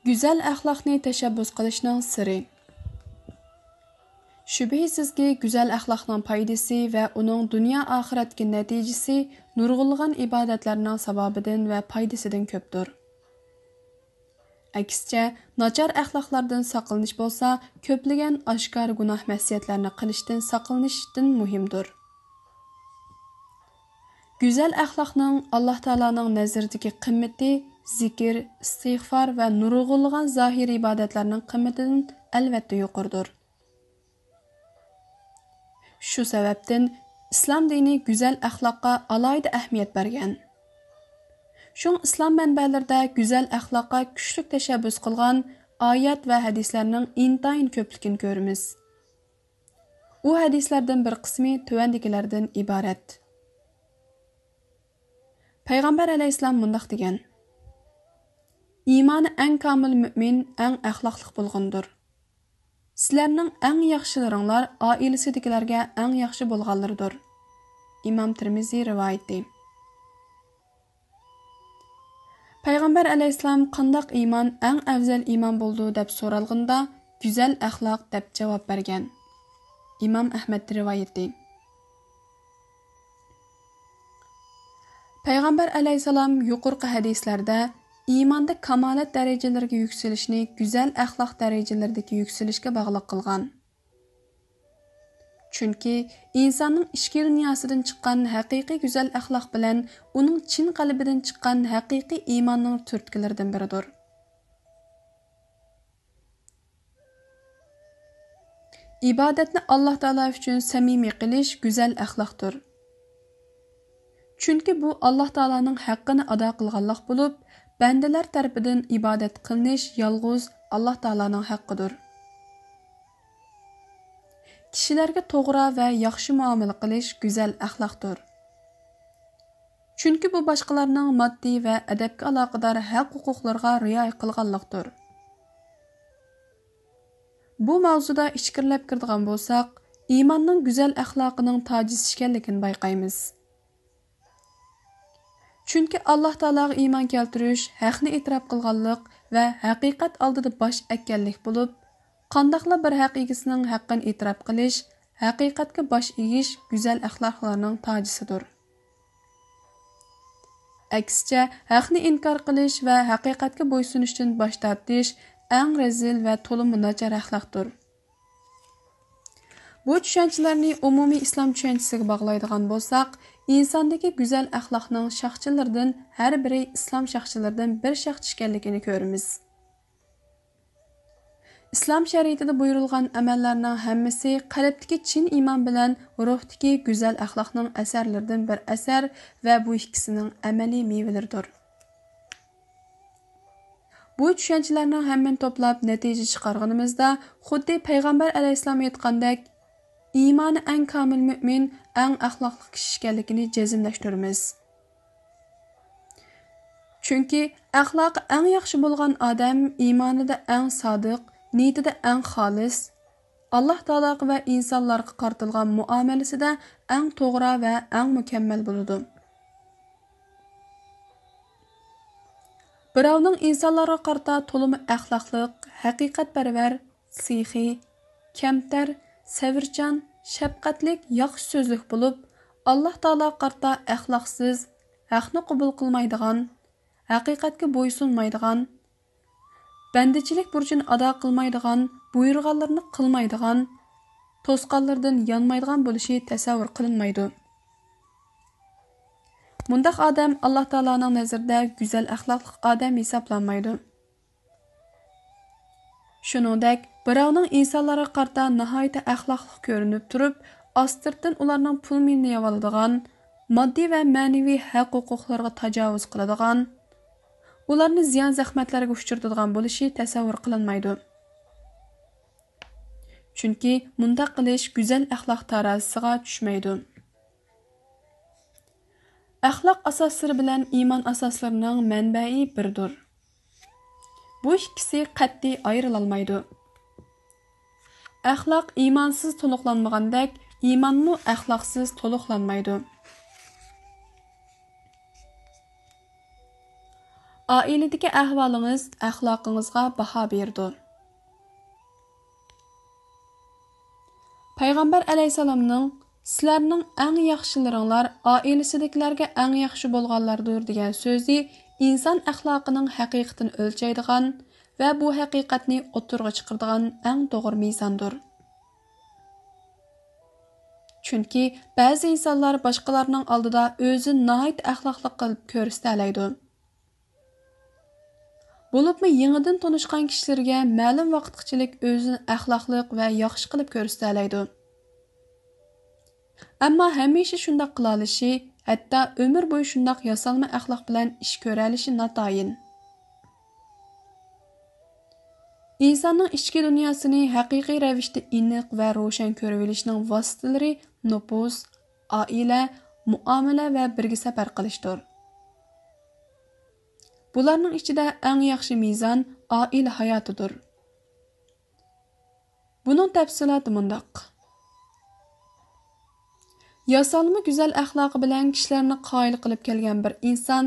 Güzel əxlaqni təşəbbüs qilishning siri. Şübhəsizki, güzel əxlaqning foydasi və onun dünya oxiratdagi natijasi nurg'unlagan ibodatlarning sababidan və foydasidan ko'pdir. Aksicha, nachar əxlaqlardan saqlanish bo'lsa, ko'plagan oshkor gunoh masiyatlarni qilishdan saqlanishdan muhimdir. Güzel əxlaqning Alloh taolaning nazaridagi qimmati zikr, istig'for va nurg'unlagan zohir ibodatlarning qimmatidan albatta yuqoridir. Shu sababdan islom dini güzel əxlaqqa alohida ahamiyat bergan. Şun islom manbalarida güzel əxlaqqa kuchlik tashabbus qilgan oyat va hadislarning intayin ko'pligini ko'ramiz. U hadislardan bir qismi tuvandikilardan iborat. Payg'ambar alayhissalom mundaq degan: İmanı eng kamil mümin eng əxlaqlıq bo'lgandir. Sizlərning eng yaxshilaringlar oilasidagilarga eng yaxshi bo'lganlardir. İmam Tirmizi rivoyati. Payg'ambar alayhissalom qandaq iymon eng afzal iymon bo'ldi deb so'ralganda, güzel axloq deb javob bergan. İmam Ahmad rivoyati. Payg'ambar alayhissalom yuqorqi hadislarda iymonda kamolat darajalariga yukselishni güzel axloq darajalaridagi yukselishga bog'liq qilgan. Chunki insonning ichki dunyosidan chiqqan haqiqiy güzel axloq bilan uning chin qalbidan chiqqan haqiqiy iymonning turtkilaridan biridir. İbadatni Alloh taolo uchun samimiy qilish güzel axloqdir. Chunki bu Alloh taolaning haqqini ado qilganlik bo'lib, bandalar tarafidan ibodat qilinish yolg'iz Alloh taolaning haqqidir. Kishilarga to'g'ri va yaxshi muomala qilish go'zal axloqdir. Chunki bu boshqalarning moddiy va adabga aloqador haq-huquqlarga rioya qilganlikdir. Bu mavzuda ichkirlab kiradigan bo'lsak, iymonning go'zal axloqining tajisi ekanligini bayqaymiz. Chunki Alloh taolaga iymon keltirish haqni e'tirof qilganlik va haqiqat oldida bosh egganlik bo'lib, qandaqla bir haq egisining haqqini e'tirof qilish, haqiqatga bosh egish go'zal axloqlarning tajisidir. Aksicha, haqni inkor qilish va haqiqatga bo'ysunishdan bosh tortish eng rezil va to'liq nachar axloqdir. Bu tushunchalarni umumiy islom tushunchasiga bog'laydigan bo'lsak, insondagi go'zal axloqning shaxchilaridan har biri islom shaxchilaridan bir shaxch ekanligini ko'ramiz. İslam shariatida buyurilgan amallarning hammasi qalbdagi chin iymon bilan ruhdagi go'zal axloqning asarlaridan bir asar va bu ikkisining amaliy mevalaridir. Bu tushunchalarning hammani to'plab natija chiqarganimizda, xuddi payg'ambar alayhissalom aytgandek, iymoni eng komil mu'min eng axloqli kishi ekanligini jazmlashtiramiz. Chunki axloqi eng yaxshi bo'lgan odam iymonida eng sodiq, niyatida eng xolis, Alloh taologa va insonlarga qartilgan muomalasida eng to'g'ri va eng mukammal bo'ladi. Birovning insonlarga qarta to'limi axloqliq, haqiqatparvar, sixiy, kamtar, savrchan, shafqatlik, yaxshi so'zlik bo'lib, Alloh taolo qarta axloqsiz, haqni qabul qilmaydigan, haqiqatga bo'ysunmaydigan, bandichilik burchini ado qilmaydigan, buyurganlarni qilmaydigan, to'sqanlardan yonmaydigan bo'lishi tasavvur qilinmaydi. Mundaq odam Alloh taolaning nazarida go'zal axloqli odam hisoblanmaydi. Shuningdek, birovning insonlarga qarta nihoyat axloqli ko'rinib turib, ostirdan ularning pul-mulkini yeyoladigan, moddiy va ma'naviy haq-huquqlarga tajovuz qiladigan, ularni ziyon zahmatlarga uchiradigan bo'lishi tasavvur qilinmaydi. Chunki mundaq qilish go'zal axloq tarozisiga tushmaydi. Axloq asoslari bilan iymon asoslarining manbai birdir. Bu ikkisi qat'iy ayrilolmaydi. Axloq iymonsiz to'liqlanmagandek, iymonmi axloqsiz to'liqlanmaydi. Ailedagi ahvolingiz axloqingizga baho berdi. Payg'ambar alayhisalomning sizlarning eng yaxshilaringlar oilasidagilarga eng yaxshi bo'lganlardir degan so'zi inson axloqining haqiqatini o'lchaydigan va bu haqiqatni o'ttirg'a chiqaradigan eng to'g'ri mezondir. Chunki ba'zi insonlar boshqalarning oldida o'zini nihoyat axloqli qilib ko'rsata oladi. Bo'libmi yangidan tanishgan kishilarga ma'lum vaqtgacha o'zini axloqli va yaxshi qilib ko'rsata oladi. Ammo hamisha shunday qila olishi, hatto umr bo'yi shunday yasalma axloq bilan ish ko'ra olishi notayin. İnsanın ichki dunyosini haqiqiy ravishda aniq va ro'shan ko'rib olishning vositalari nupuz, oila, muomala va birga safar qilishdir. Bularning ichida eng yaxshi mezon oila hayotidir. Buning tafsiloti mundaq. Yasalma go'zal axloqi bilan kishilarni qoyil qilib kelgan bir inson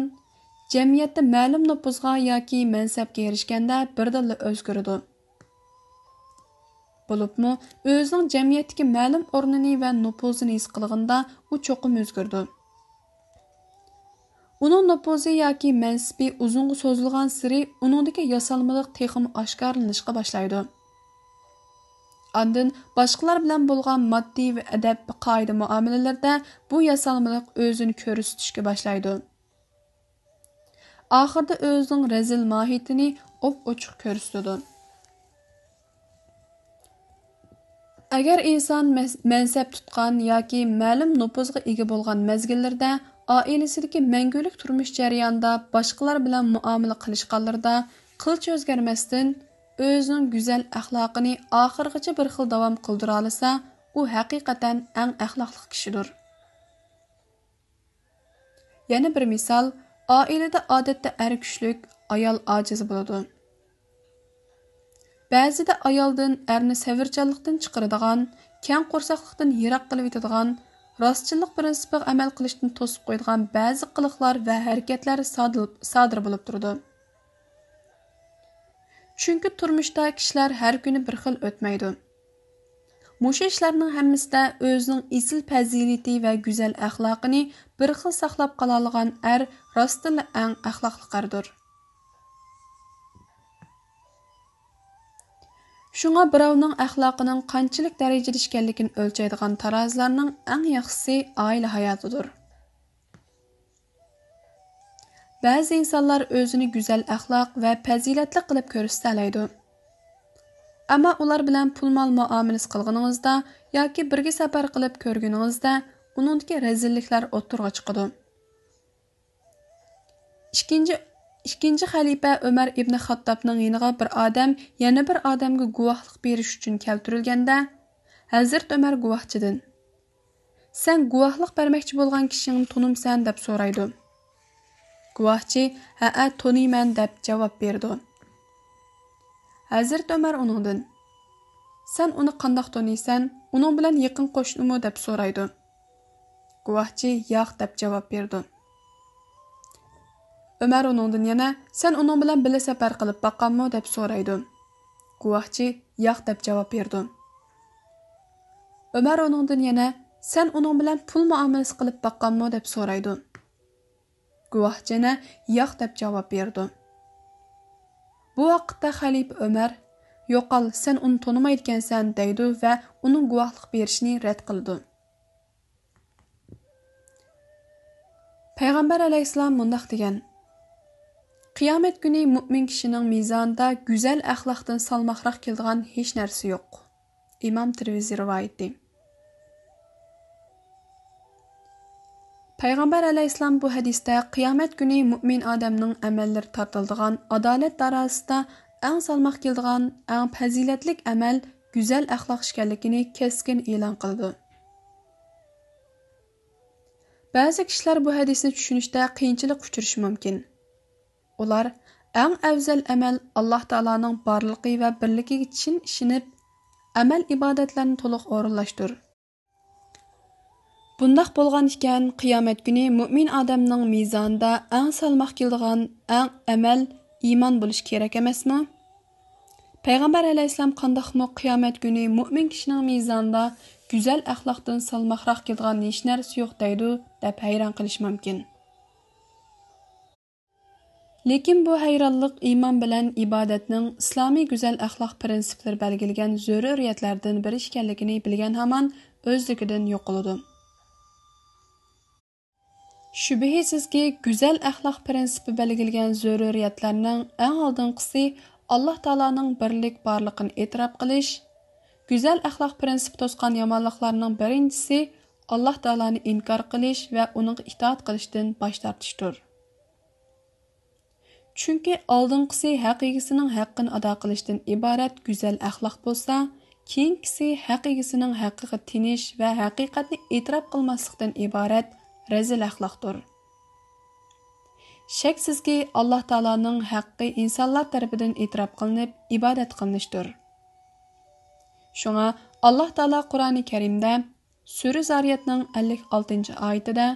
jamiyatda ma'lum nupuzga yoki mansabga erishganda birdilla o'zgaradi. Bo'libmi, o'zining jamiyatdagi ma'lum o'rnini va nupuzini his qilganda u cho'qim o'zgardi. Uning nupuzi yoki mansibi uzunga so'zilgan siri uningdagi yasalmalik texim oshkorlanishga boshlaydi. Ondan boshqalar bilan bo'lgan moddiy va adab qoida muomalalarda bu yasalmalik o'zini ko'rsatishga boshlaydi. Oxirida o'zining razil mohiyatini ochiq ko'rsatadi. Agar inson mansab tutgan yoki ma'lum nupuzga ega bo'lgan mezgillarda oilasidagi mangulik turmush jarayonida boshqalar bilan muomala qilishganlarda qilch o'zgarmasdan o'zining go'zal axloqini oxirgacha bir xil davom qildira olsa, u haqiqatan eng axloqli kishidir. Yana bir misol, oilada odatda er kuchlik, ayol ojiz bo'ladi. Ba'zida ayoldan erni savirchanlikdan chiqaradigan, keng qo'rsaqlikdan yiroq qilib etadigan, rostchilik prinsipiga amal qilishdan to'sib qo'yadigan ba'zi qiliqlar va harakatlar sodir bo'lib turadi. Chunki turmushda kishilar har kuni bir xil o'tmaydi. Mushu ishlarning hammasida o'zining isil fazilati va go'zal axloqini bir xil saqlab qola olgan er rostila eng axloqli qardir. Shunga birovning axloqining qanchalik darajada ekanligini o'lchaydigan tarozilarning eng yaxshisi oila hayotidir. Ba'zi insonlar o'zini go'zal axloq va fazilatli qilib ko'rsata oladi. Ammo ular bilan pul-mol muomalasi qilganingizda yoki birga safar qilib ko'rganingizda uningdagi razilliklar o'ttirg'a chiqadi. Ikkinchi xalifa Umar ibn Xattobning yoniga bir odam yana bir odamga guvohlik berish uchun keltirilganda, Hazrat Umar guvohchidan: "Sen guvohlik bermoqchi bo'lgan kishini tanimsan?" deb so'raydi. Guvohchi: "Ha, taniyman" deb javob berdi. Hazrat Umar uningdan: "Sen uni qandoq taniysan? Uning bilan yaqin qo'shnimi?" deb so'raydi. Guvohchi: "Yo'q" deb javob berdi. Umar uningdan yana: "Sen uning bilan birga safar qilib boqqanmi?" deb so'raydi. Guvohchi: "Yo'q" deb javob berdi. Umar uningdan yana: "Sen uning bilan pul muomalasi qilib boqqanmi?" deb so'raydi. Guvohchi yana: "Yo'q" deb javob berdi. Bu vaqtda xalifa Umar: "Yo'qol, sen uni tanimaydigansan" deydi va uning guvohlik berishini rad qildi. Payg'ambar alayhisalom mundaq degan: "Qiyomat kuni mu'min kishining mezonida go'zal axloqdan salmoqroq keladigan hech narsa yo'q." Imom Tirmiziy rivoyati. Payg'ambar alayhisalom bu hadisda qiyomat kuni mu'min odamning amallari tortiladigan adolat darajasida eng salmoq keladigan, eng fazilatlik amal go'zal axloq ekanligini keskin e'lon qildi. Ba'zi kishilar bu hadisni tushunishda qiyinchilik uchrashi mumkin. Ular eng afzal amal Alloh taolaning borligi va birligiga chin ishonib, amal ibodatlarni to'liq o'rinlashtir. Bundaq bolğan ikən, qiyamət günü mümin adamның mizanında ən salmaq keldigan ən əməl iman buluş kerak emasmı? Peyğəmbər əleyhissalam qandaqmı qiyamət günü mümin kişinin mizanında güzel əxlaqdan salmaqraq keldigan heç narsa yo'q deydi deb hayron qilish mumkin. Lekin bu hayronlik iman bilan ibodatning islomiy go'zal axloq prinsiplari belgilgan zaruriyatlardan biri ekanligini bilgan hamon o'zligidan yo'qoladi. Shubhisizki, go'zal axloq prinsipi belgilgan zaruriyatlarning eng oldinqisi Alloh taolaning birlik borligini e'tirof qilish. Go'zal axloq prinsipi to'sqan yomonliklarning birinchisi Alloh taolani inkor qilish va uning itoat qilishdan bosh tortishdir. Chunki oldinqisi haq egasining haqqini ado qilishdan iborat go'zal axloq bo'lsa, keyingisi haq egasining haqqiga tinish va haqiqatni e'tirof qilmaslikdan iborat rezil axloqdir. Shaksizki Alloh taolaning haqqi insonlar tarafidan e'tirof qilinib, ibodat qilinishdir. Shunga Alloh taolo Qur'oni Karimda Sura Zariyatning 56-oyatida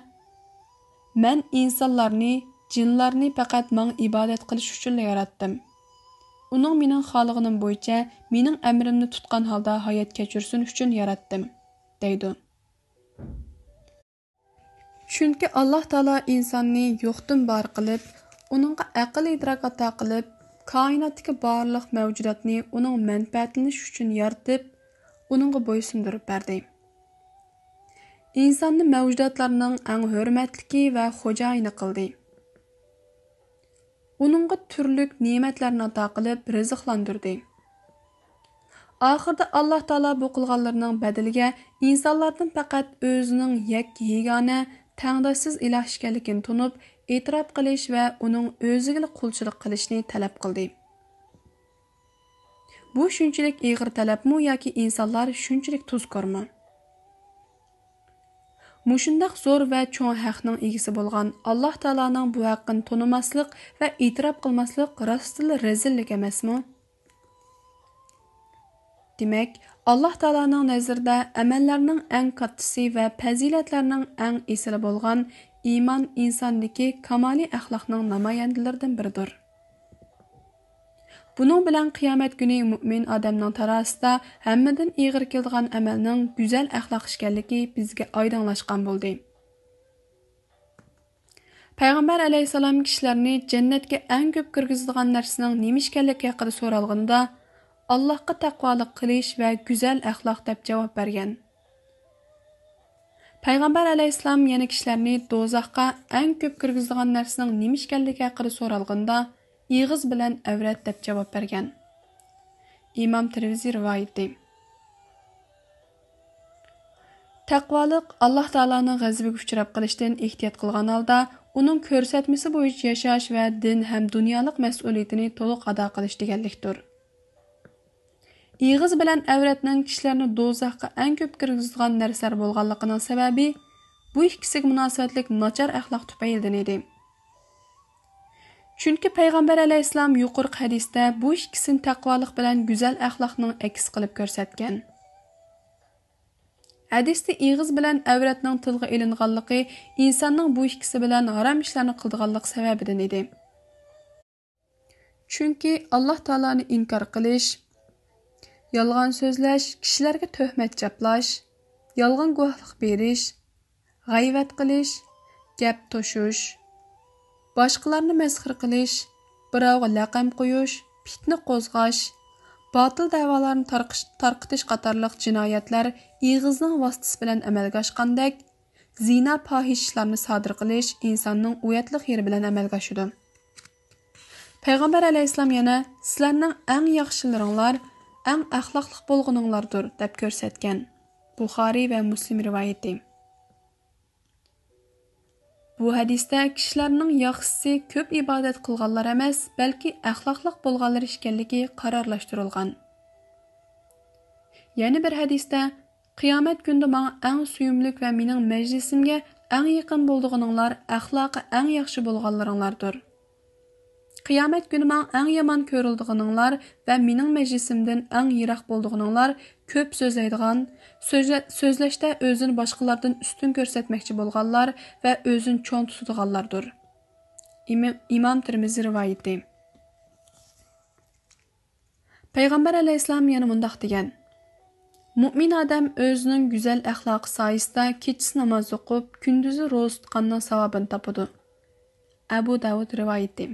"Men insonlarni, jinlarni faqat menga ibodat qilish uchun yaratdim. Uning mening xolig'im bo'yicha mening amrimni tutgan holda hayot kechirsin uchun yaratdim" deydi. Chunki Alloh taolo insonni yo'qdan bor qilib, uningga aql idrok ato qilib, koinotdagi barliq mavjudotni uning manfaatlanish uchun yaratib, uningga bo'ysundirib berdi. İnsonni mavjudotlarning eng hurmatliki va xo'jayini qildi. Uningga turli ne'matlarni ato qilib, rizqlantirdi. Oxirida Alloh taolo bu qilganlarining badaliga insonlardan faqat o'zining yagona tangdoshsiz iloh ekanligini tunib, e'tirof qilish va uning o'ziga qulchilik qilishni talab qildi. Bu shunchalik ig'ir talabmi yoki insonlar shunchalik tuzkormi? Mushundaq zo'r va cho'ng haqning egisi bo'lgan Alloh taolaning bu haqqini tonimaslik va e'tirof qilmaslik rostla rezillik emasmi? Demak, Alloh taolaning nazarida amallarning eng kattasi va fazilatlarning eng esili bo'lgan iymon insondagi kamoliy axloqning namoyandalaridan biridir. Buning bilan qiyomat kuni mu'min odamning tarasida hammadan ig'ir kelgan amalning go'zal axloq ekanligi bizga oydinlashgan bo'ldi. Payg'ambar alayhisalom kishilarni jannatga eng ko'p kirgizadigan narsaning nima ekanligi haqida so'ralganda Allohga taqvolik qilish va go'zal axloq deb javob bergan. Payg'ambar alayhisalom yana kishilarni do'zaxga eng ko'p kirgizadigan narsaning nima ekanligi haqida so'ralganda ig'iz bilan avrat deb javob bergan. İmam Tirmiziy rivoyati. Taqvolik Alloh taolaning g'azabiga uchrab qilishdan ehtiyot qilgan holda, uning ko'rsatmasi bo'yicha yashash va din ham dunyolik mas'uliyatini to'liq ado qilish deganlikdir. Ig'iz bilan avratning kishilarni do'zaxga eng ko'p kirgizadigan narsalar bo'lganligining sababi bu ikkisiga munosabatlik nachar axloq tufaylidan edi. Chunki payg'ambar alayhisalom yuqorqi hadisda bu ikkisini taqvolik bilan go'zal axloqning aks qilib ko'rsatgan. Hadisda ig'iz bilan avratning tilga ilinganligi insonning bu ikkisi bilan harom ishlarni qildiganlik sababidan edi. Chunki Alloh taolani inkor qilish, yolg'on so'zlash, kishilarga tuhmat chaplash, yolg'on guvohlik berish, g'ayvat qilish, gap to'shish, boshqalarni masxir qilish, birovga laqam qo'yish, fitna qo'zg'ash, botil da'volarni tarqitish qatorliq jinoyatlar ig'izning vositasi bilan amalga oshgandek, zina fohishlarni sodir qilish insonning uyatliq yeri bilan amalga oshadi. Payg'ambar alayhisalom yana sizlarning eng yaxshilaringlar eng axloqli bo'lguninglardir deb ko'rsatgan. Buxoriy va Muslim rivoyati. Bu hadisda kishilarning yaxshisi ko'p ibodat qilganlar emas, balki axloqli bo'lganlar ekanligi qarorlashtirilgan. Yana bir hadisda qiyomat kunida menga eng suyumlik va mening majlisimga eng yaqin bo'lganinglar axloqi eng yaxshi bo'lganlaringlardir. Qiyomat kuni men eng yomon ko'rildiganinglar va mening majlisimdan eng yiroq bo'ldiganinglar ko'p so'zlaydigan, so'zlashda o'zini boshqalardan ustun ko'rsatmoqchi bo'lganlar va o'zini cho'ng tutadiganlardir. İmam Tirmizi rivoyati. Payg'ambar alayhissalom yana mundaq degan: Mu'min odam o'zining go'zal axloqi soyasida kechasi namoz o'qib, kunduzi ro'za tutganning savobini topadi. Abu Davud rivoyati.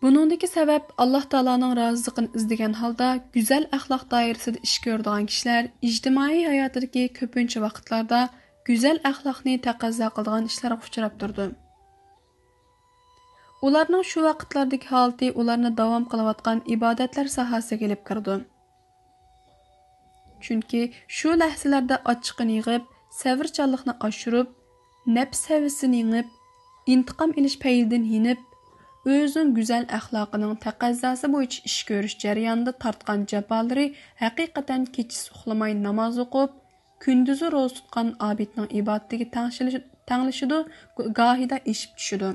Buningdagi sabab Alloh taolaning roziligini izlagan holda go'zal axloq doirasida ish ko'radigan kishilar ijtimoiy hayotidagi ko'pincha vaqtlarda go'zal axloqni taqozo qiladigan ishlarga uchrab turdi. Ularning shu vaqtlardagi holati ularni davom qilayotgan ibodatlar sohasiga olib kirdi. Chunki shu lahzalarda ochiqni yig'ib, savrchanlikni oshirib, nafs havasini yengib, intiqom olish paylidan yinib, o'zining go'zal axloqining taqozosi bo'yicha ish ko'rish jarayonida tortgan jafolari haqiqatan kechasi uxlamay namoz o'qib, kunduzi ro'za tutgan obidning ibodatiga tanglashidi, gohida eshib tushidi.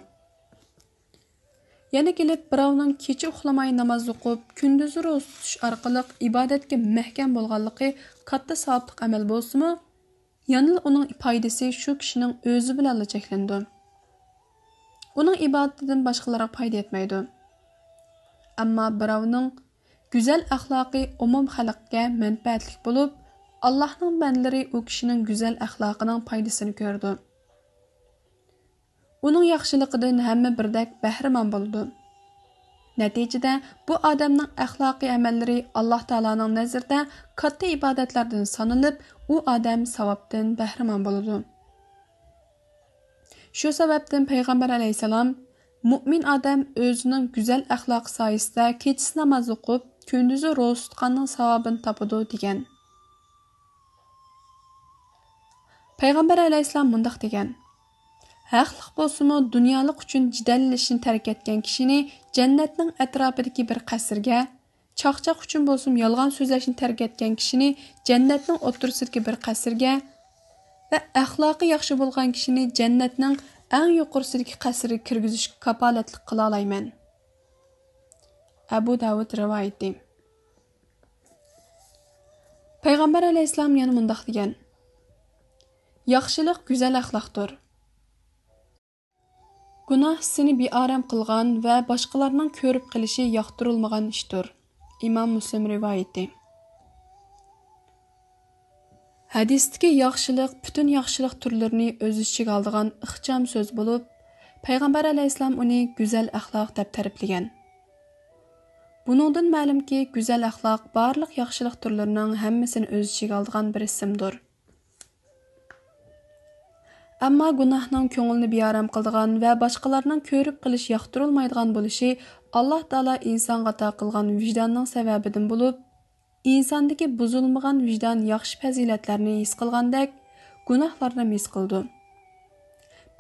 Yana kelib birovning kecha uxlamay namoz o'qib, kunduzi ro'za tutish orqali ibodatga mahkam bo'lganligi katta savobli amal bo'lsa-mu, yana uning foydasi shu kishining o'zi bilan cheklandi. Uning ibodatidan boshqalarga foyda etmaydi. Ammo birovning go'zal axloqi umum xalqqa manfaatli bo'lib, Allohning bandalari u kishining go'zal axloqining foydasini ko'rdi. Uning yaxshiligidan hamma birdek bahramand bo'ldi. Natijada bu odamning axloqiy amallari Alloh taolaning nazarida katta ibodatlardan sanalib, u odam savobdan bahramand bo'ladi. Shu sababdan payg'ambar alayhisalom mu'min odam o'zining go'zal axloqi soyasida kechasi namoz o'qib, kunduzi ro'za tutganning savobini topadi degan. Payg'ambar alayhisalom mundaq degan: Haqliq bo'lsa-mu, dunyolik uchun jidallashni tark etgan kishini jannatning atrofidagi bir qasrga, chaqchaq uchun bo'lsa yolg'on so'zlashni tark etgan kishini jannatning o'ttirsidagi bir qasrga va axloqi yaxshi bo'lgan kishini jannatning eng yuqorisidagi qasriga kirgizishga kafolatlik qila olayman. Abu Davud rivoyati. Payg'ambar alayhissalom yana mundaq degan: Yaxshilik go'zal axloqdir. Gunoh seni beoram qilgan va boshqalarning ko'rib qilishi yoqtirilmagan ishdir. İmam Muslim rivoyati. Hadisdagi yaxshilik butun yaxshilik turlarini o'z ichiga oladigan ixcham so'z bo'lib, payg'ambar alayhissalom uni go'zal axloq deb ta'riflagan. Buningdan ma'lumki, go'zal axloq barliq yaxshilik turlarining hammasini o'z ichiga oladigan bir ismdir. Ammo gunohning ko'ngilni beoram qiladigan va boshqalarning ko'rib qilish yoqtirilmaydigan bo'lishi Alloh taolo insonga ato qilgan vijdonning sababidan bo'lib, insondagi buzilmagan vijdon yaxshi fazilatlarni his qilgandek, gunohlarni his qildi.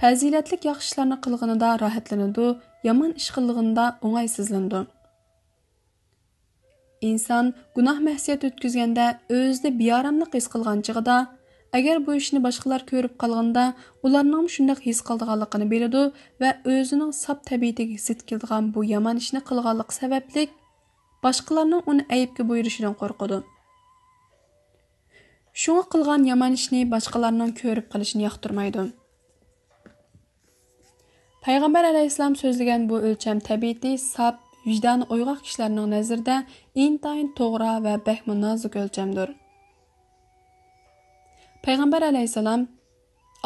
Fazilatlik yaxshi ishlarni qilganida rohatlanadi, yomon ish qilganida o'ng'aysizlandi. Inson gunoh mahsiyat o'tkazganda o'zida beoramlik his qilgan chig'ida, agar bu ishni boshqalar ko'rib qolganda, ularning shunday his qilganligini biladi va o'zining sof tabiatiga zid kelgan bu yomon ishni qilganlik sababli boshqalarning uni ayibga buyurishidan qo'rqadi. Shunga qilgan yomon ishni boshqalarning ko'rib qilishini yoqtirmaydi. Payg'ambar alayhissalom so'zlagan bu o'lcham tabiati sof, vijdoni uyg'oq kishilarning nazarida intayin to'g'ri va bahmi nozik o'lchamdir. Payg'ambar alayhissalom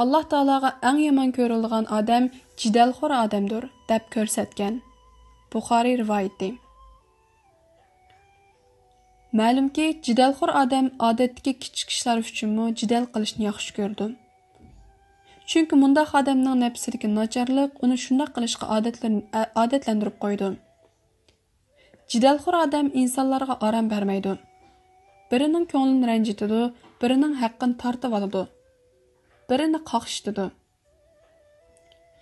Alloh taologa eng yomon ko'rilgan odam jidalxo'r odamdir deb ko'rsatgan. Buxoriy rivoyati. Ma'lumki, jidalxo'r odam odatdagi kichik ishlar uchunmi jidal qilishni yaxshi ko'rdi. Chunki bundaq odamning nafsidagi nacharlik uni shunday qilishga odatlantirib qo'ydi. Jidalxo'r odam insonlarga orom bermaydi. Birining ko'nglini ranjitadi, birining haqqini tortib oladi, birini qaqshitadi.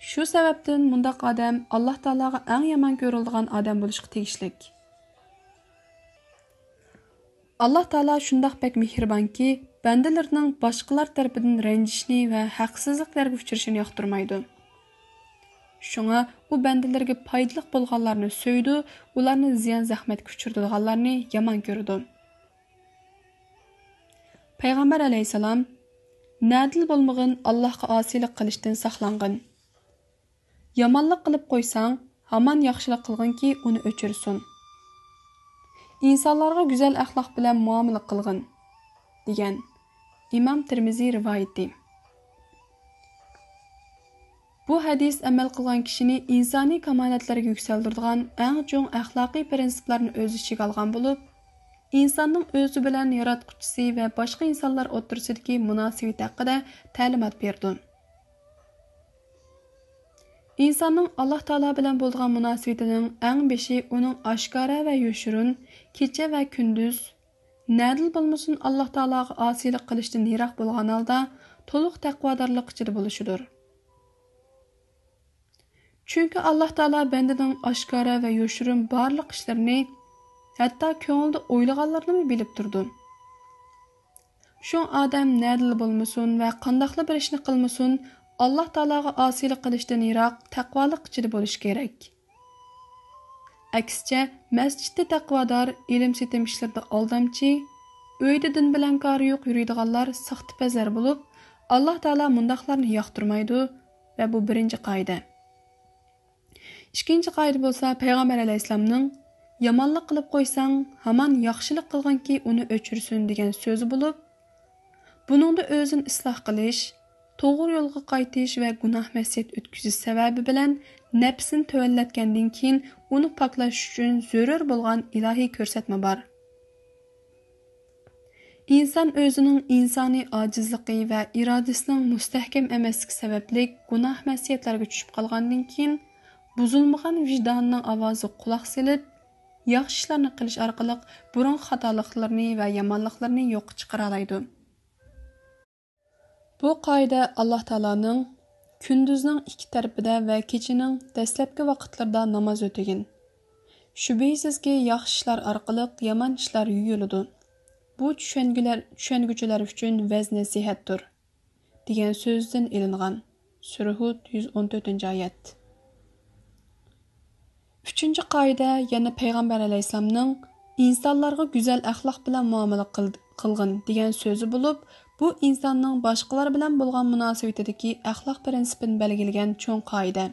Shu sababdan bundaq odam Alloh taologa eng yomon ko'rilgan odam bo'lishga tegishli. Alloh taolo shundoq bek mehribonki, bandalarining boshqalar tarafidan ranjishni va haqsizliklarga uchrashini yoqtirmaydi. Şuna u bəndələrə paydalıq bolğanlarını söydü, ularni ziyan zəhmət küçürdüganlarni yaman gördü. Peyğəmbər əleyhissalam nədil bolmağın Allahqa asilik qilishdən saqlanğın. Yamanlıq qılıb qoysan, haman yaxşılıq qılğın ki, onu öçürsün. İnsanlarga güzel əxlaq bilan muamele qılğın, degan İmam Tirmizi rivayeti. Bu hadis əməl qılğan kişini insani kamalatlarga yükseldirdigan ən çoğ əxlaqi prinsiplarni öz içiga alğan bo'lib, insonning o'zi bilan yaratquchisi va boshqa insonlar o'rtasidagi munosabat haqida ta'limot berdi. İnsanın Allah Taala bilan bo'lgan munosabatining eng beshi uning oshkora va yoshirin, kecha va kunduz nadil bo'lmasin Allah Taalaga osilik qilishdan yiroq bo'lgan holda to'liq taqvodorlik ichida bo'lishidir. Chunki Allah Taala bandaning oshkora va yoshirin barliq ishlarini, hatto ko'ngilda o'ylaganlarini bilib turdi. Shu odam nadil bo'lmasin va qandoqli bir ishni qilmasin, Allah Taalaga osilik qilishdan yiroq taqvolik ichida bo'lish kerak. Aksicha, masjidda taqvodor, ilm setim ishlarida aldamchi, uyda din bilan kori yo'q yuradiganlar saxtipazar bo'lib, Allah Taala mundaqlarni yoqtirmaydi va bu birinchi qoida. İkinci qoida bo'lsa, Payg'ambar alayhisolamning yomonlik qilib qo'ysang, hamon yaxshilik qilganki, uni o'chirsin degan so'zi bo'lib, buningda o'zini isloh qilish, to'g'ri yo'lga qaytish va gunoh masiyat o'tkazish sababi bilan nafsini tövallatgandan keyin uni poklash uchun zarur bo'lgan ilohiy ko'rsatma bor. İnsan o'zining insoniy ojizligi va irodasining mustahkam emasligi sababli gunoh masiyatlarga tushib qolgandan keyin buzilmagan vijdonining ovozi quloq silib, yaxshi ishlarni qilish orqali burun xatoliklarni va yomonliklarni yo'qqa chiqara oladi. Bu qoida Allah Taalaning kunduzning ikki tarafida va kechining dastlabki vaqtlarida namoz o'tagin. Shubhisizki, yaxshi ishlar orqali yomon ishlar yuyiladi. Bu tushunguchilar uchun vaz nasihatdir, degan so'zdan ilingan. Sura Hud 114-oyat. Üçüncü qoida yana Payg'ambar alayhisolamning insonlarga go'zal axloq bilan muomala qilgin degan so'zi bo'lib, bu insonning boshqalar bilan bo'lgan munosabatidagi axloq prinsipini belgilagan cho'ng qoida.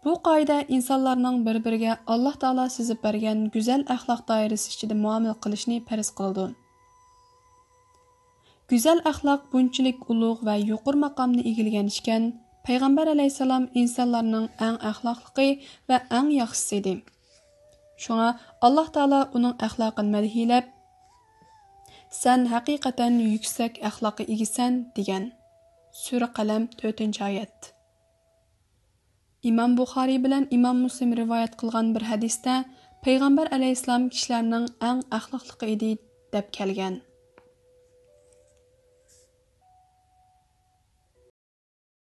Bu qoida insonlarning bir-biriga Alloh taolo sizib bergan go'zal axloq doirasi ichida muomala qilishni farz qildi. Go'zal axloq bunchalik ulug' va yuqori maqomni egallagan ekan, Payg'ambar alayhisalom insonlarning eng axloqli va eng yaxshisi edi. Shunga Alloh taolo uning axloqini madhilab, "Sen haqiqatan yuksak axloqqa egisan" degan. Sura Qalam 4-oyat. İmam Buxoriy bilan İmam Muslim rivoyat qilgan bir hadisda Payg'ambar alayhisalom kishilarning eng axloqli edi deb kelgan.